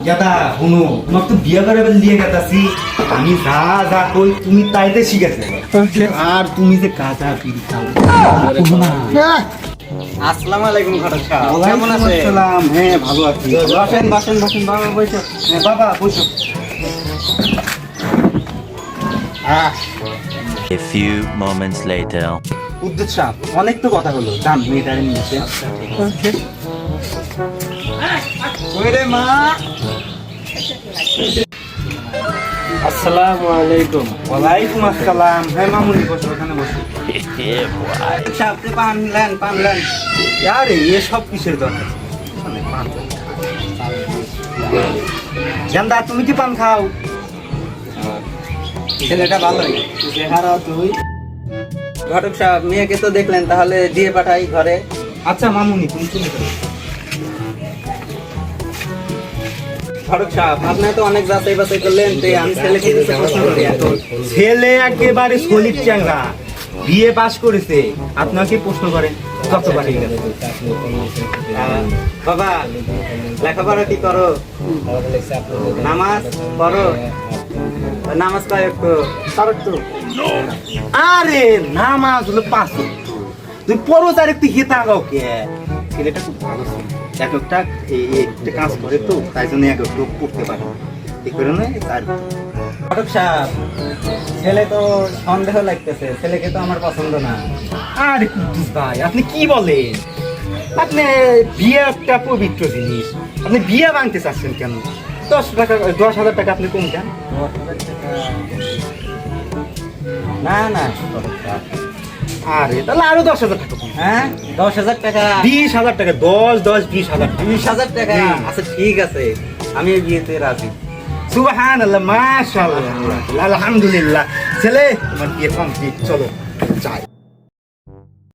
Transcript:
দাদা শুনো তোমাক তো বিয়া করে লিয়ে গেতাছি আমি যা যা কই তুমি তাইতে শিখেছে আর তুমি যে কাজা পিড়ি খাও আসসালামু আলাইকুম ঘটক সাহেব কেমন আছেন? আসসালাম। হ্যাঁ ভালো আছি। বসেন বসেন বসেন বাবা বসো। হ্যাঁ বাবা বসো। A few moments later. উদ্যোত সাহেব অনেক তো কথা হলো যান মেয়েটারে নিয়ে আসে। ওই রে মা। আসসালামু আলাইকুম। ওয়ালাইকুম আসসালাম। হ্যাঁ মামুনি বসো ওখানে বসো। আপনি পান লেন। আরে এসব কিসের দরকার? মানে পান জানদা তুমি কি পান খাও? ছেলেটা ভালোই চেহারা তুই ঘটক সাহেব মেয়েকে তো দেখলেন তাহলে দিয়ে পাঠাই ঘরে। আচ্ছা মামুনি তুমি চলে যাও। ঘটক সাহেব আপনি তো অনেক যাচাই বাছাই করলেন তো আমি ছেলেকে কিছু প্রশ্ন করি এখন। ছেলে একেবারে সলিড চ্যাংরা বিয়ে পাস করেছে আপনাকে প্রশ্ন করেন কত পারি বাবা লেখাপড়া কি করো? নামাজ পড়ো? নামাজ কয় একটু তো আরে নামাজ হলো 5 ওয়াক্ত তুই পড়ো তার একটু হিতা গাও কে ছেলেটা খুব ভালো ছিল এক একটা একটা কাজ করে তো তাই জন্য এক একটু পড়তে পারে এই কারণে তার ঘটক সাহেব ছেলে তো সন্দেহ লাগতেছে ছেলেকে তো আমার পছন্দ না। আরে কুদ্দুস ভাই আপনি কি বলেন আপনি বিয়ে একটা পবিত্র জিনিস আপনি বিয়ে ভাঙতে চাচ্ছেন কেন 10,000 টাকা আপনি কম দেন না ঘটক সাহেব। আরে তাহলে আরো 10,000 টাকা কম হ্যাঁ 10,000 টাকা 20,000 টাকা 10,000 20,000 টাকা হুম। আচ্ছা ঠিক আছে আমি এই বিয়েতে রাজি। সুবহানাল্লাহ মাশাআল্লাহ আলহামদুলিল্লাহ ছেলে তোমার বিয়ে কমপ্লিট চলো যাই